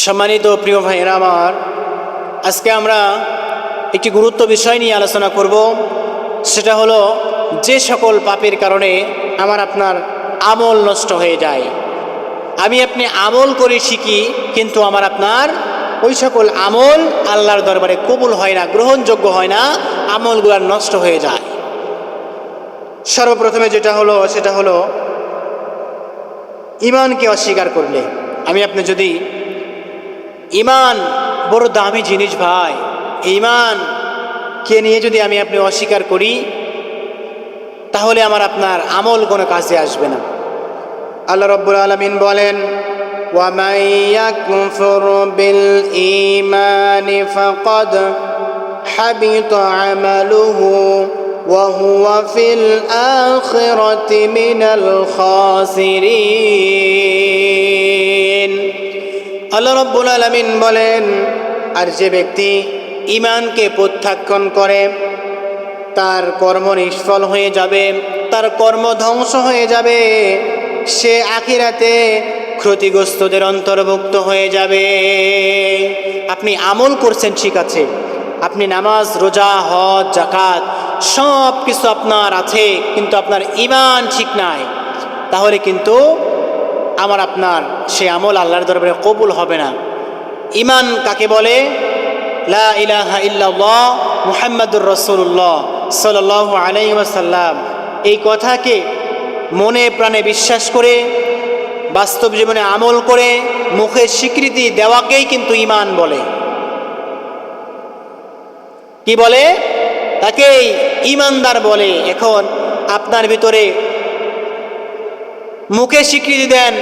সম্মানিত প্রিয় ভাইয়েরা আমার, আজকে আমরা একটি গুরুত্ব বিষয় নিয়ে আলোচনা করব। সেটা হলো যে সকল পাপের কারণে আমার আপনার আমল নষ্ট হয়ে যায়। আমি আপনি আমল করে শিখি, কিন্তু আমার আপনার ওই সকল আমল আল্লাহর দরবারে কবুল হয় না, গ্রহণযোগ্য হয় না, আমলগুলো নষ্ট হয়ে যায়। সর্বপ্রথমে সেটা হলো ঈমানকে অস্বীকার করলে। আমি আপনি যদি ঈমান বড় দামি জিনিস ভাই, ঈমানকে নিয়ে যদি আমি আপনি অস্বীকার করি, তাহলে আমার আপনার আমল কোনো কাজে আসবে না। আল্লাহ রাব্বুল আলামিন বলেন, ওয়ামান ইয়াকফুর বিল ঈমানি ফাকাদ হাবিতা আমালুহু ওয়া হুয়া ফিল আখিরাতি মিনাল খাসিরিন। আল্লাহ রাব্বুল আলামিন বলেন, আর যে ব্যক্তি ঈমানকে প্রত্যাখ্যান করে তার কর্ম নিষ্ফল হয়ে যাবে, তার কর্ম ধ্বংস হয়ে যাবে, সে আখিরাতে ক্ষতিগ্রস্তদের অন্তর্ভুক্ত হয়ে যাবে। আপনি আমল করছেন, ঠিক আছে, আপনি নামাজ, রোজা, হজ, যাকাত সব কিছু আপনার আছে, কিন্তু আপনার ঈমান ঠিক নাই, তাহলে কিন্তু আমার আপনার সে আমল আল্লাহর দরবারে কবুল হবে না। ঈমান কাকে বলে? লা ইলাহা ইল্লাল্লাহ মুহাম্মাদুর রাসূলুল্লাহ সাল্লাল্লাহু আলাইহি ওয়াসাল্লাম, এই কথাকে মনে প্রাণে বিশ্বাস করে বাস্তব জীবনে আমল করে মুখে স্বীকৃতি দেওয়াকেই কিন্তু ঈমান বলে। কি বলে? তাকেই ঈমানদার বলে। এখন আপনার ভিতরে মুখে স্বীকৃতি দেন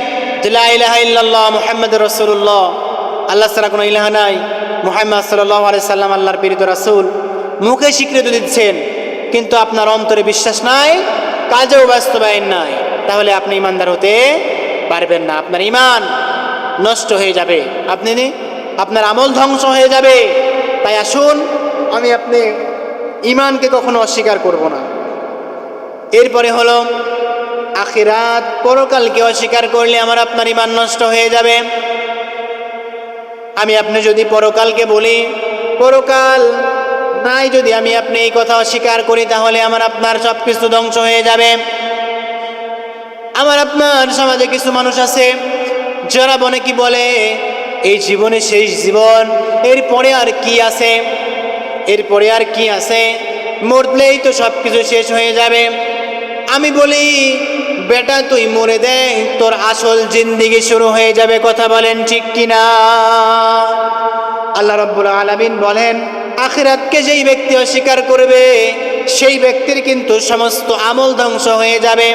যে লা ইলাহা ইল্লাল্লাহ মুহাম্মাদুর রাসূলুল্লাহ, আল্লাহ ছাড়া কোনো ইলাহ নাই, মুহাম্মদ সাল্লাল্লাহু আলাইহি সাল্লাম আল্লাহর প্রেরিত রাসূল, মুখে স্বীকৃতি দিচ্ছেন, কিন্তু আপনার অন্তরে বিশ্বাস নাই, কাজেও বাস্তবায়ন নাই, তাহলে আপনি ঈমানদার হতে পারবেন না। আপনার ঈমান নষ্ট হয়ে যাবে, আপনার আমল ধ্বংস হয়ে যাবে। তাই আসুন, আমি আপনি ঈমানকে কখনো অস্বীকার করব না। এরপরে হলো আখিরাত, পরকালকে অস্বীকার করলে আমার আপনার ঈমান নষ্ট হয়ে যাবে। আমি আপনি যদি পরকালকে বলি, পরকাল নাই, যদি আমি আপনি এই কথা অস্বীকার করি, তাহলে আমার আপনার সব কিছু ধ্বংস হয়ে যাবে। আমার আপনার সমাজে কিছু মানুষ আছে যারা বলে এই জীবনে শেষ জীবন, এরপরে আর কি আছে, এরপরে আর কি আছে, মরলেই তো সব কিছু শেষ হয়ে যাবে। আমি বলি, বেটা তুই মরে দে, তোর আসল জিন্দেগি শুরু হয়ে যাবে। কথা বলেন ঠিক কিনা? আল্লাহ রাব্বুল আলামিন বলেন, আখিরাতকে যেই ব্যক্তি অস্বীকার করবে সেই ব্যক্তির কিন্তু সমস্ত আমল ধ্বংস হয়ে যাবে।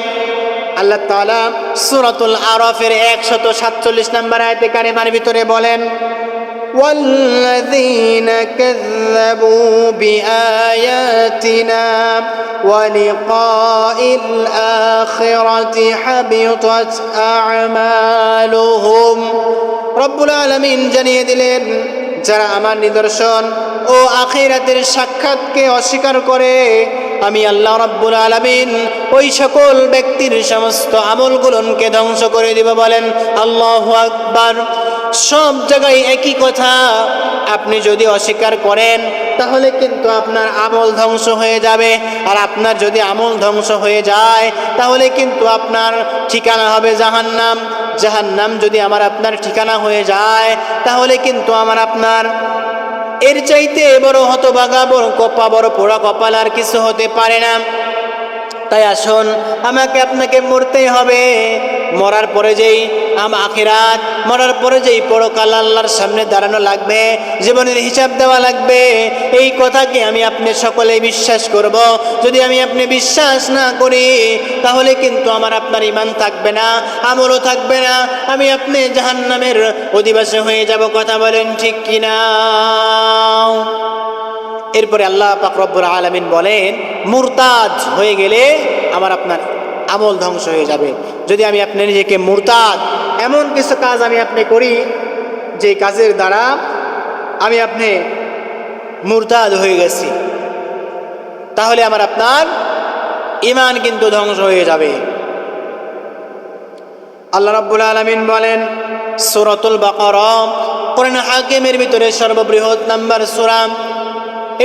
আল্লাহ তাআলা সূরাতুল আরাফের 147 নম্বর আয়াতে কারিমার ভিতরে বলেন, ওয়াল্লাযীনা কাযযাবু বিআয়াতিনা ওয়া লিকাইল আখিরাতি হাবিতাত আ'মালুহুম। রব্বুল আলামিন জানিয়ে দিলেন, যারা আমার নিদর্শন ও আখিরাতের সাক্ষাৎকে অস্বীকার করে, আমি আল্লাহ রাব্বুল আলামিন ওই সকল ব্যক্তির সমস্ত আমলগুলোকে ধ্বংস করে দিব। বলেন আল্লাহু আকবার। সব জায়গায় একই কথা, আপনি যদি অস্বীকার করেন তাহলে কিন্তু আপনার আমল ধ্বংস হয়ে যাবে, আর আপনার যদি আমল ধ্বংস হয়ে যায় তাহলে কিন্তু আপনার ঠিকানা হবে জাহান্নাম। জাহান্নাম যদি আমার আপনার ঠিকানা হয়ে যায়, তাহলে কিন্তু আমার আপনার এর চাইতে বড় হতভাগা, বড় পোড়া কপাল আর কিছু হতে পারে না। তাই আসুন, আমাকে আপনাকে মরতেই হবে। মরার পরে যেই আখিরাত, মরার পরে যেই পরকাল আল্লাহর সামনে দাঁড়ানো লাগবে, জীবনের হিসাব দেওয়া লাগবে, এই কথাকে আমি আপনি সকলেই বিশ্বাস করব। যদি আমি আপনি বিশ্বাস না করি, তাহলে কিন্তু আমার আপনার ঈমান থাকবে না, আমলও থাকবে না, আমি আপনি জাহান্নামের অধিবাসী হয়ে যাব। কথা বলেন ঠিক কিনা? এরপরে আল্লাহ পাক রব্বুল আলামিন বলেন, মুরতাদ হয়ে গেলে আমার আপনার আমল ধ্বংস হয়ে যাবে। যদি আমি আপনি নিজেকে মুরতাদ, এমন কিছু কাজ আমি আপনি করি যে কাজের দ্বারা আমি আপনি মুরতাদ হয়ে গেছি, তাহলে আমার আপনার ঈমান কিন্তু ধ্বংস হয়ে যাবে। আল্লাহ রাব্বুল আলামিন বলেন সূরাতুল বাকারা কোরআন হাকিমের ভিতরে সর্ববৃহৎ নাম্বার সূরা,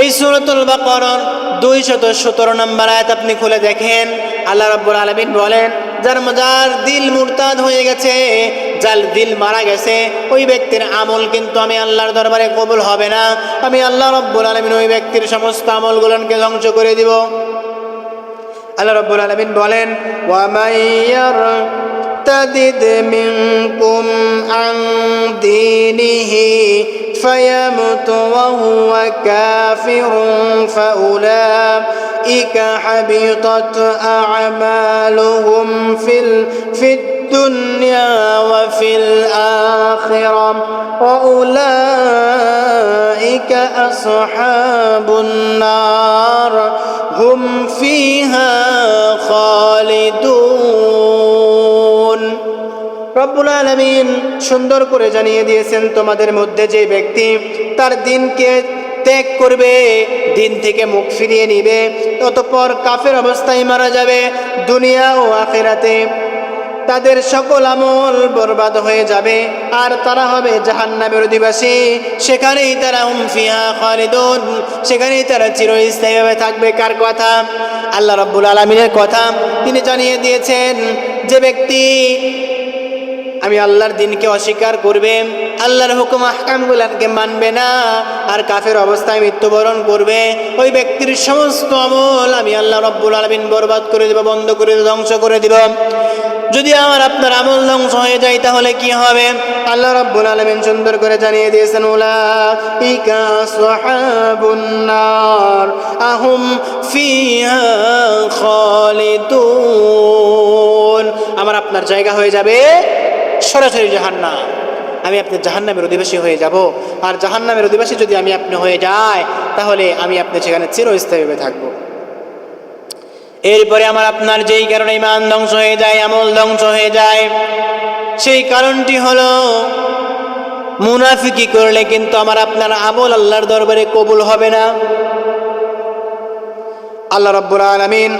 এই সূরাতুল বাকারার 217 নম্বর আয়াত আপনি খুলে দেখেন। আল্লাহ রাব্বুল আলামিন বলেন, যার দিল মুরতাদ হয়ে গেছে, যার দিল মারা গেছে, ওই ব্যক্তির আমল কিন্তু আমি আল্লাহর দরবারে কবুল হবে না। আমি আল্লাহ রাব্বুল আলামিন ওই ব্যক্তির সমস্ত আমলগুলোকে ধ্বংস করে দিব। আল্লাহ রাব্বুল আলামিন বলেন, ওয়া মাইয়ারতাদিদ মিনকুম আন দীনিহি ফায়ামুতু ওয়া হুয়া কাফিরুন ফাউলাইকা হাবিতাত আ'মালুহুম ফিদ দুনিয়া ওয়া ফিল আখিরাহ ওয়া উলাইকা আসহাবুন নার হুম ফিহা খালিদুন। রব্বুল আলামিন সুন্দর করে জানিয়ে দিয়েছেন, তোমাদের মধ্যে যে ব্যক্তি তার দিনকে ত্যাগ করবে, দিন থেকে মুখ ফিরিয়ে নিবে, অতঃপর কাফের অবস্থায় মারা যাবে, দুনিয়া ও আখিরাতে তাদের সকল আমল বরবাদ হয়ে যাবে, আর তারা হবে জাহান্নামের অধিবাসী। সেখানেই তারা হুম ফিহা খালিদুন, সেখানেই তারা চিরস্থায়ীভাবে থাকবে। কার কথা? আল্লাহ রাব্বুল আলামিনের কথা। তিনি জানিয়ে দিয়েছেন, যে ব্যক্তি আমি আল্লাহর দিনকে অস্বীকার করবে, আল্লাহর হুকুম আহকামগুলোকে মানবে না, আর কাফের অবস্থায় মৃত্যুবরণ করবে, ওই ব্যক্তির সমস্ত আমল আমি আল্লাহ রাব্বুল আলামিন বরবাদ করে দেব, বন্ধ করে দেব, ধ্বংস করে দেব। যদি আমার আপনার আমল ধ্বংস হয়ে যায় তাহলে কি হবে? আল্লাহ রাব্বুল আলামিন সুন্দর করে জানিয়ে দিয়েছেন, উলাইকা আসহাবুন নার আহুম ফিহা খালিদুন। আমার আপনার জায়গা হয়ে যাবে সরাসরি জাহান্নাম। আমি আপনার জাহান্নামের অধিবাসী হয়ে যাব, আর জাহান্নামের অধিবাসী যদি আমি আপনি হয়ে যাই তাহলে আমি আপনি সেখানে চিরস্থায়ীভাবে থাকবো। এরপরে আমার আপনার যেই কারণে ঈমান ধ্বংস হয়ে যায়, আমল ধ্বংস হয়ে যায়, সেই কারণটি হলো মুনাফিকি করলে কিন্তু আমার আপনার আমল আল্লাহর দরবারে কবুল হবে না। আল্লাহ রাব্বুল আলামিন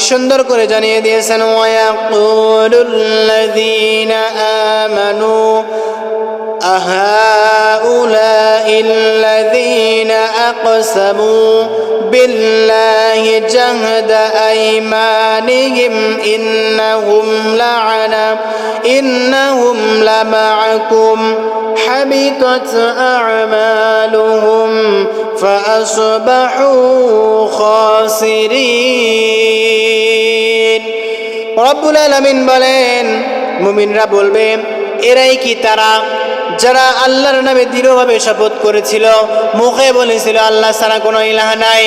সুন্দর করে জানিয়ে দিয়েছেন, ওয়ায়াকুলুল্লাযীনা আমানু আহাউলাইল্লাযীনা আকসামু বিল্লাহি জাহদা আইমানিহিম ইন্নাহুম লামাআকুম হাবিতাত আ'মালুহুম ফাআসবাহু খাসিরিন। রব্বুল আলামিন বলেন, মুমিনরা বলবে, এরাই কি তারা যারা আল্লাহর নামে দৃঢ়ভাবে শপথ করেছিল, মুখে বলেছিল আল্লাহ ছাড়া কোনো ইলাহ নাই,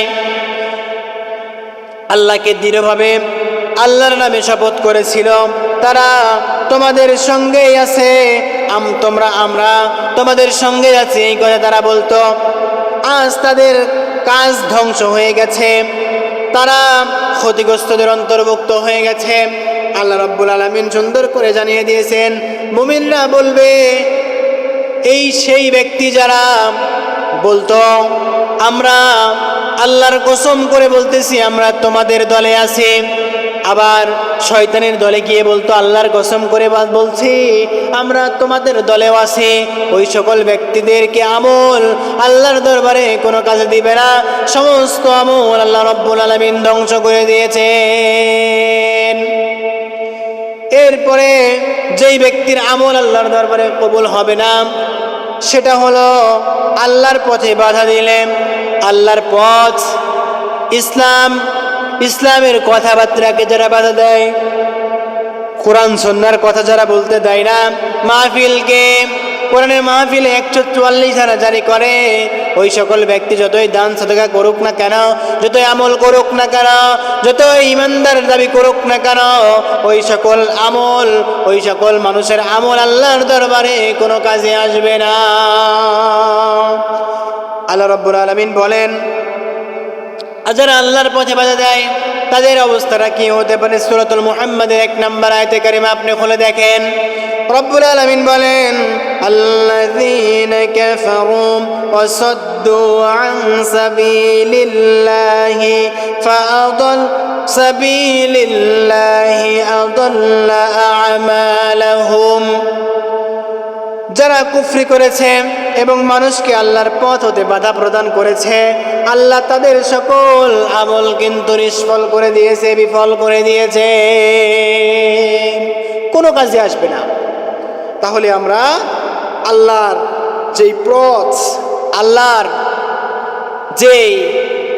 আল্লাহকে দৃঢ়ভাবে আল্লাহর নামে শপথ করেছিল, তারা তোমাদের সঙ্গেই আছে, আমরা তোমাদের সঙ্গে আছি, এই কথা তারা বলতো। আজ তাদের কাজ ধ্বংস হয়ে গেছে, তারা ক্ষতিগ্রস্তদের অন্তর্ভুক্ত হয়ে গেছে। আল্লাহ রাব্বুল আলামিন সুন্দর করে জানিয়ে দিয়েছেন, মুমিনরা বলবে, এই সেই ব্যক্তি যারা বলতো আমরা আল্লাহর কসম করে বলতেছি আমরা তোমাদের দলে আছি, আবার শয়তানের দলে গিয়ে বলতো আল্লাহর কসম করে বলছি আমরা তোমাদের দলেও আছি। ওই সকল ব্যক্তিদেরকে আমল আল্লাহর দরবারে কোনো কাজে দিবে না, সমস্ত আমল আল্লাহ রাব্বুল আলামিন ধ্বংস করে দিয়েছেন। এরপরে যেই ব্যক্তির আমল আল্লাহর দরবারে কবুল হবে না, সেটা হলো আল্লাহর পথে বাধা দিলে, আল্লাহর পথ ইসলামের কথাবার্তাকে যারা বাধা দেয়, কোরআন সুন্নাহর কথা যারা বলতে দেয় না, মাহফিলকে কোরআনের মাহফিলে 144 ধারা জারি করে, ওই সকল ব্যক্তি যতই দান সাদকা করুক না কেন, যতই আমল করুক না কেন, যতই ইমানদার দাবি করুক না কেন, ওই সকল মানুষের আমল আল্লাহর দরবারে কোনো কাজে আসবে না। আল্লাহ রাব্বুল আলামিন বলেন, যারা আল্লাহর পথে বাধা দেয় তাদের অবস্থাটা কি হতে পারে? সূরাতুল মুহাম্মাদের 1 নম্বর আয়াতে কারিমা আপনি খুলে দেখেন। রব্বুল আলামিন বলেন, আল্লাযীনা কাফারু ওয়া সাদ্দু আন সাবিলিল্লাহি আদাল্লা আমালাহুম। যারা কুফরি করেছে এবং মানুষকে আল্লাহর পথ হতে বাধা প্রদান করেছে, আল্লাহ তাদের সকল আমল কিন্তু নিষ্ফল করে দিয়েছে, বিফল করে দিয়েছে, কোনো কাজে আসবে না। তাহলে আমরা আল্লাহর যেই পথ, আল্লাহর যেই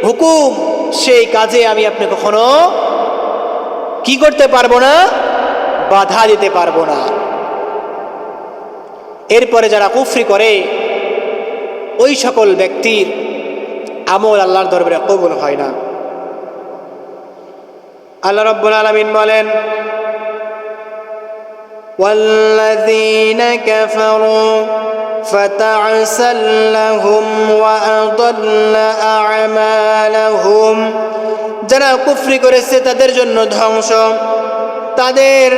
হুকুম, সেই কাজে আমি আপনি কখনো কি করতে পারবো না? বাধা দিতে পারবো না। এরপরে যারা কুফরি করে ওই সকল ব্যক্তির আমল আল্লাহর দরবারে কবুল হয় না। আল্লাহ রাব্বুল আলামিন বলেন, ওয়াল্লাযীনা কাফারু ফাতা'সাল লাহুম ওয়া আদাল্লা আ'মালাহুম, যারা কুফরি করেছে তাদের জন্য ধ্বংস, তাদের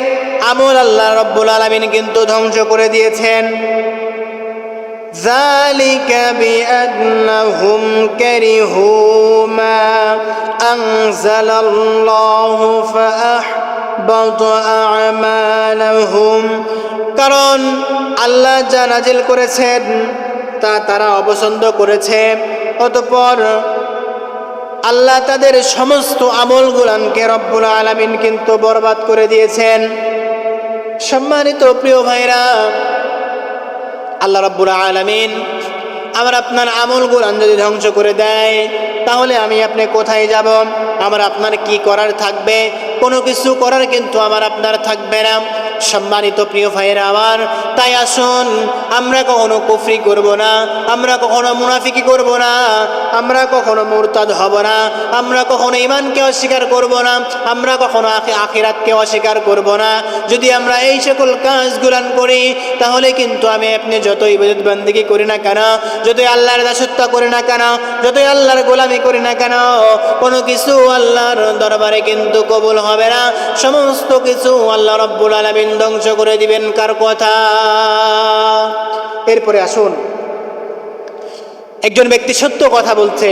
আমল আল্লাহ রাব্বুল আলামিন কিন্তু ধ্বংস করে দিয়েছেন। যালিকা বিআন্নাহুম কারিহু মা আনজালাল্লাহু ফাআহবাতা আ'মালাহুম, কারণ আল্লাহ যা নাজিল করেছেন তা তারা অপছন্দ করেছে, অতঃপর আল্লাহ তাদের সমস্ত আমলগুলানকে রব্বুল আলামিন কিন্তু বরবাদ করে দিয়েছেন। সম্মানিত প্রিয় ভাইরা, আল্লাহ রাব্বুল আলামিন আমার আপনার আমলগুলান যদি ধ্বংস করে দেয়, তাহলে আমি আপনি কোথায় যাব? আমার আপনার কি করার থাকবে? কোনো কিছু করার কিন্তু আমার আপনার থাকবে না। সম্মানিত প্রিয় ভাইয়েরা আমার, তাই আসুন আমরা কখনো কুফরি করব না, আমরা কখনো মুনাফিকি করব না, আমরা কখনো মুরতাদ হব না, আমরা কখনো ঈমানকে অস্বীকার করব না, আমরা কখনো আখিরাতকে অস্বীকার করব না। যদি আমরা এই সকল কাজগুলান করি, তাহলে কিন্তু আমি আপনি যতই ইবাদত বান্দেগি করি না কেন, যতই আল্লাহর দাসত্ব করি না কেন, যতই আল্লাহর গোলামি করি না কেন, কোনো কিছু আল্লাহর দরবারে কিন্তু কবুল হবে না। সমস্ত কিছু আল্লাহ রাব্বুল আলামিন ধ্বংস করে দিবেন। কার কথা? এরপরে আসুন, একজন ব্যক্তি সত্য কথা বলছে,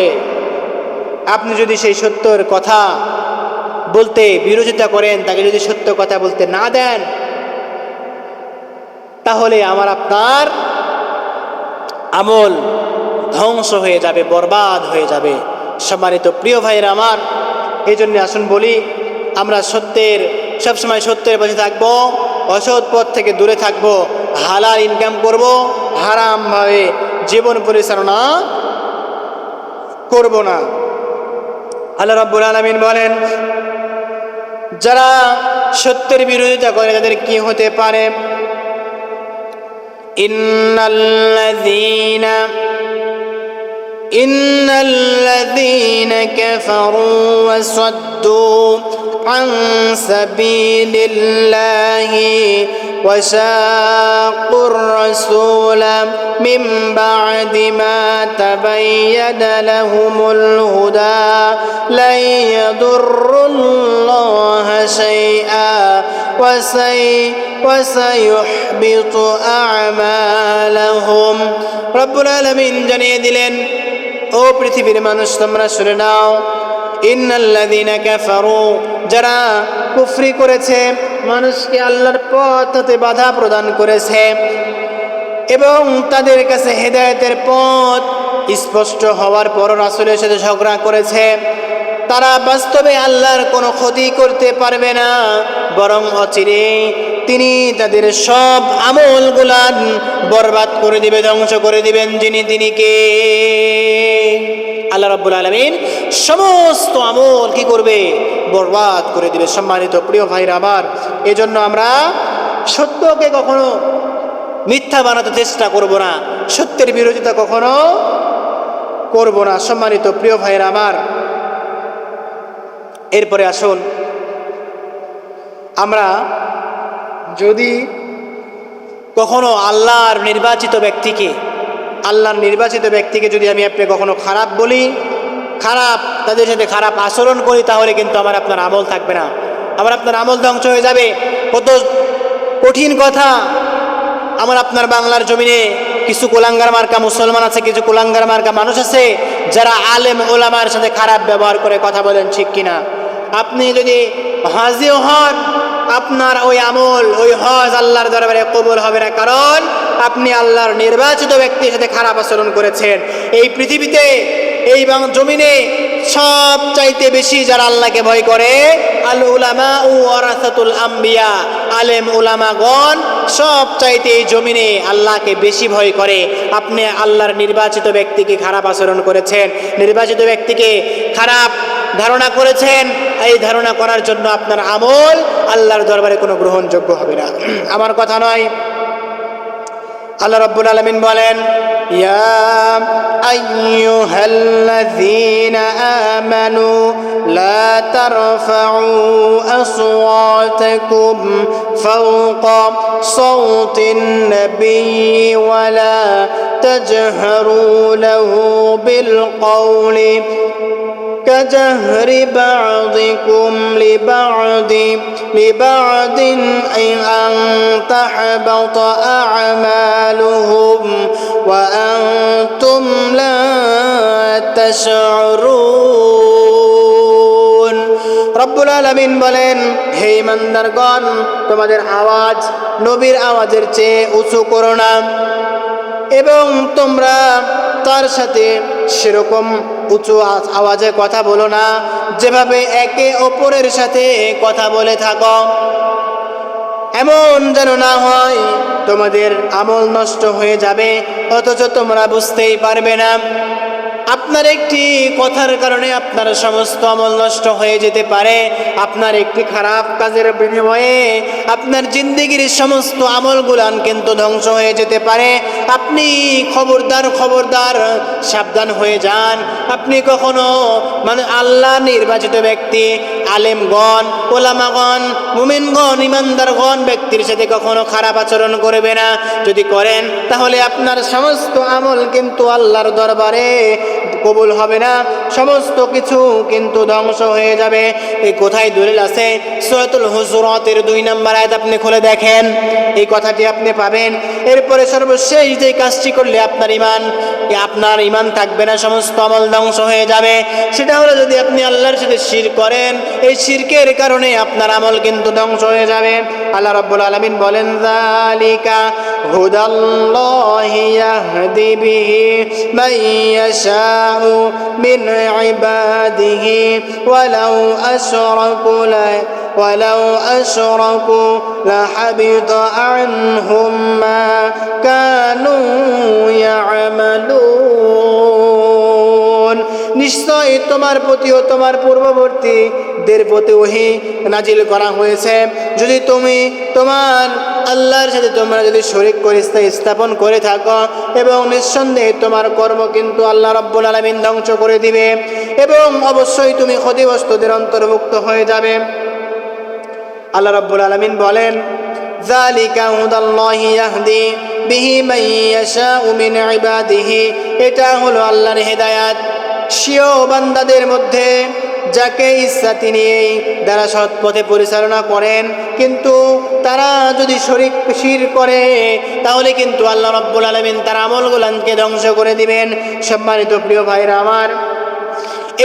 আপনি যদি সেই সত্যর কথা বলতে বিরোধিতা করেন, তাকে যদি সত্য কথা বলতে না দেন, তাহলে আমার আপনার আমল ধ্বংস হয়ে যাবে, বরবাদ হয়ে যাবে। সম্মানিত প্রিয় ভাইয়েরা আমার, এই জন্য আসুন বলি, আমরা সবসময় সত্যের পথে থাকবো, অসৎ পথ থেকে দূরে থাকবো, হালাল ইনকাম করব, হারামভাবে জীবন পরিচালনা করব না। আল্লাহ রাব্বুল আলামিন বলেন, যারা সত্যের বিরোধিতা করে তাদের কি হতে পারে? ইন্নাল্লাযীনা কাফারু ওয়া সাদ্দু عن سبيل الله وشاقوا الرسول من بعد ما تبين لهم الهدى لن يضروا الله شيئا وسيحبط أعمالهم। রব্বুল আলামিন জানিয়ে দিলেন, ও পৃথিবীর মানুষ তোমরা শুনে নাও, ইন্নাল্লাযীনা কাফারু, যারা কুফরি করেছে, মানুষকে আল্লাহর পথ হতে বাধা প্রদান করেছে এবং তাদের কাছে হেদায়েতের পথ স্পষ্ট হওয়ার পর রাসূলের সাথে ঝগড়া করেছে, তারা বাস্তবে আল্লাহর কোনো ক্ষতি করতে পারবে না, বরং অচিরে তিনি তাদের সব আমলগুলান বরবাদ করে দিবে, ধ্বংস করে দিবেন। তিনি কে? আল্লাহ রাব্বুল আলামিন সমস্ত আমল কি করবে? বরবাদ করে দিবে। সম্মানিত প্রিয় ভাইরা আমার, এজন্য আমরা সত্যকে কখনো মিথ্যা বানাতে চেষ্টা করব না, সত্যের বিরোধিতা কখনো করব না। সম্মানিত প্রিয় ভাইরা আমার, এরপরে আসুন, আমরা যদি কখনো আল্লাহর নির্বাচিত ব্যক্তিকে যদি আমি আপনি কখনো খারাপ বলি, তাদের সাথে খারাপ আচরণ করি, তাহলে কিন্তু আমার আপনার আমল থাকবে না, আমার আপনার আমল ধ্বংস হয়ে যাবে। কত কঠিন কথা। আমার আপনার বাংলার জমিনে কিছু কুলাঙ্গার মার্কা মুসলমান আছে, কিছু কুলাঙ্গার মার্কা মানুষ আছে, যারা আলেম ওলামার সাথে খারাপ ব্যবহার করে কথা বলেন, ঠিক কিনা? আপনি যদি হাজিও হন, আপনার ওই আমল, ওই হজ আল্লাহর দরবারে কবুল হবে না, কারণ আপনি আল্লাহর নির্বাচিত ব্যক্তির সাথে খারাপ আচরণ করেছেন। এই পৃথিবীতে, এই জমিনে সব চাইতে বেশি যারা আল্লাহকে ভয় করে, আল উলামা ওয়ারাসাতুল আম্বিয়া, আলেম উলামাগণ সব চাইতে এই জমিনে আল্লাহকে বেশি ভয় করে। আপনি আল্লাহর নির্বাচিত ব্যক্তিকে খারাপ আচরণ করেছেন, নির্বাচিত ব্যক্তিকে খারাপ ধারণা করেছেন। এই ধারণা করার জন্য আপনার আমল আল্লাহর দরবারে কোনো গ্রহণযোগ্য হবে না। আমার কথা নয়, আল্লাহ রাব্বুল আলামিন বলেন, ইয়া আইয়ুহাল্লাযীনা আমানু লা তারফাউ আসওয়াতাকুম ফাওকা সাওতিন নাবিয়্যি ওয়া লা তাজহারু লাহু বিল কওলি كجهر بعضكم لبعض أن تحبط أعمالهم وأنتم لا تشعرون। রব্বুল আলামিন বলেন, হে ইমানদারগণ, তোমাদের আওয়াজ নবীর আওয়াজের চেয়ে উঁচু করো না, এবং তোমরা তার সাথে সেরকম উঁচু আওয়াজে কথা বলো না যেভাবে একে অপরের সাথে কথা বলে থাকো। এমন যেন না হয় তোমাদের আমল নষ্ট হয়ে যাবে, অথচ তোমরা বুঝতেই পারবে না। আপনার একটি কথার কারণে আপনার সমস্ত আমল নষ্ট হয়ে যেতে পারে। আপনার একটি খারাপ কাজের বিনিময়ে আপনার জিন্দেগির সমস্ত আমলগুলান কিন্তু ধ্বংস হয়ে যেতে পারে। আপনি খবরদার খবরদার সাবধান হয়ে যান। আপনি কখনো আল্লাহ নির্বাচিত ব্যক্তি, আলেমগণ, ওলামাগণ, মুমিনগণ, ইমানদারগণ ব্যক্তির সাথে কখনো খারাপ আচরণ করবে না। যদি করেন তাহলে আপনার সমস্ত আমল কিন্তু আল্লাহর দরবারে কবুল হবে না, সমস্ত কিছু কিন্তু ধ্বংস হয়ে যাবে। এই কোথায় দলিল আছে? সূরাতুল হুজুরাতের 2 নম্বর আয়াত আপনি খুলে দেখেন, এই কথাটি আপনি পাবেন। এরপরে সর্বশেষ যে কাজটি করলে আপনার ইমান থাকবে না, সমস্ত আমল ধ্বংস হয়ে যাবে, সেটা হলো যদি আপনি আল্লাহর সাথে শিরক করেন। এই শিরকের কারণে আপনার আমল কিন্তু ধ্বংস হয়ে যাবে। আল্লাহ রাব্বুল আলামিন বলেন, যালিকা হুদাল্লাহি ইয়াহদি বিহি মান ইয়াশাউ মিন ইবাদিহি ওয়ালাউ আশরাকু লাহাবিতা আনহুম মা কানু ইয়ামালুন। নিশ্চয় তোমার প্রতি ও তোমার পূর্ববর্তীদের প্রতি ওহী নাজিল করা হয়েছে। যদি তুমি তোমার আল্লাহর সাথে তোমরা যদি শরীক করে স্থাপন করে থাকো, এবং নিঃসন্দেহে তোমার কর্ম কিন্তু আল্লাহ রাব্বুল আলামিন ধ্বংস করে দিবে, এবং অবশ্যই তুমি ক্ষতিগ্রস্তদের অন্তর্ভুক্ত হয়ে যাবে। আল্লাহ রাব্বুল আলামিন বলেন, যালিকা হুদাল্লাহি ইয়াহদি বিহি মান ইয়াশাউ মিন ইবাদিহি, এটা হলো আল্লাহর হেদায়েত স্বীয় বান্দাদের মধ্যে যাকে ইচ্ছা তিনি এই দ্বারা সৎ পথে পরিচালনা করেন। কিন্তু তারা যদি শিরক করে তাহলে কিন্তু আল্লাহ রাব্বুল আলামিন তার আমলগুলোকে ধ্বংস করে দিবেন। সম্মানিত প্রিয় ভাইরা আমার,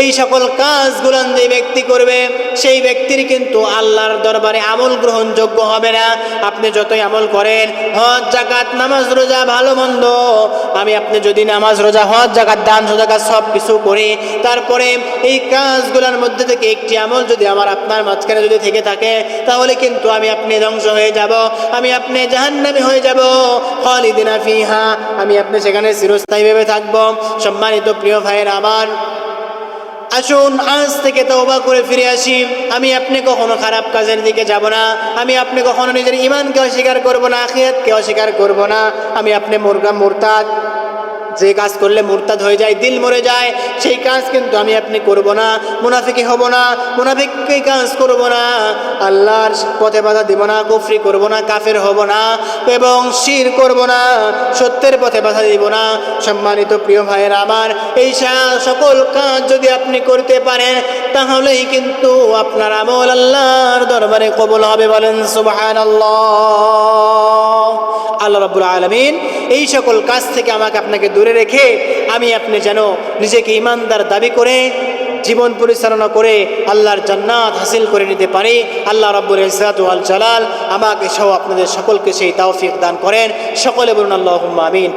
এই সকল কাজগুলো যে ব্যক্তি করবে সেই ব্যক্তির কিন্তু আল্লাহর দরবারে আমল গ্রহণযোগ্য হবে না। আপনি যতই আমল করেন, হজ জাকাত নামাজ রোজা ভালো মন্দ, আপনি যদি নামাজ রোজা হজ জাকাত দান সদাকা সব কিছু করি, তারপরে এই কাজগুলোর মধ্যে থেকে একটি আমল যদি আপনার মাঝখানে যদি থেকে থাকে, তাহলে কিন্তু আপনি ধ্বংস হয়ে যাব, আপনি জাহান্নামী হয়ে যাব, খালিদিনা ফিহা, আপনি সেখানে চিরস্থায়ীভাবে থাকবো। সম্মানিত প্রিয় ভাইয়ের আমার, আসুন আজ থেকে তওবা করে ফিরে আসি। আপনি কখনো খারাপ কাজের দিকে যাব না। আপনি কখনো নিজের ঈমানকে অস্বীকার করব না, আখিরাতকে অস্বীকার করব না। আপনি মুরতাদ, যে কাজ করলে মুরতাদ হয়ে যায়, দিল মরে যায়, সেই কাজ কিন্তু আপনি করব না। মুনাফিকি হব না, মুনাফিকি কাজ করব না, আল্লাহর পথে বাধা দিব না, কুফরি করব না, কাফের হব না, এবং শিরক করব না, সত্যের পথে বাধা দিব না। সম্মানিত প্রিয় ভাইয়েরা আমার, এই সকল কাজ যদি আপনি করতে পারেন তাহলেই কিন্তু আপনার আমল আল্লাহর দরবারে কবুল হবে। বলেন সুবহানাল্লাহ। আল্লাহ রাব্বুল আলামিন এই সকল কাজ থেকে আপনাকে দূরে রেখে আপনি যেন নিজেকে ইমানদার দাবি করে জীবন পরিচালনা করে আল্লাহর জান্নাত হাসিল করে নিতে পারি। আল্লাহ রাব্বুল ইজ্জাত ওয়াল জালাল আমাকে সহ আপনাদের সকলকে সেই তৌফিক দান করেন। সকলে বলুন আল্লাহুম্মা আমিন।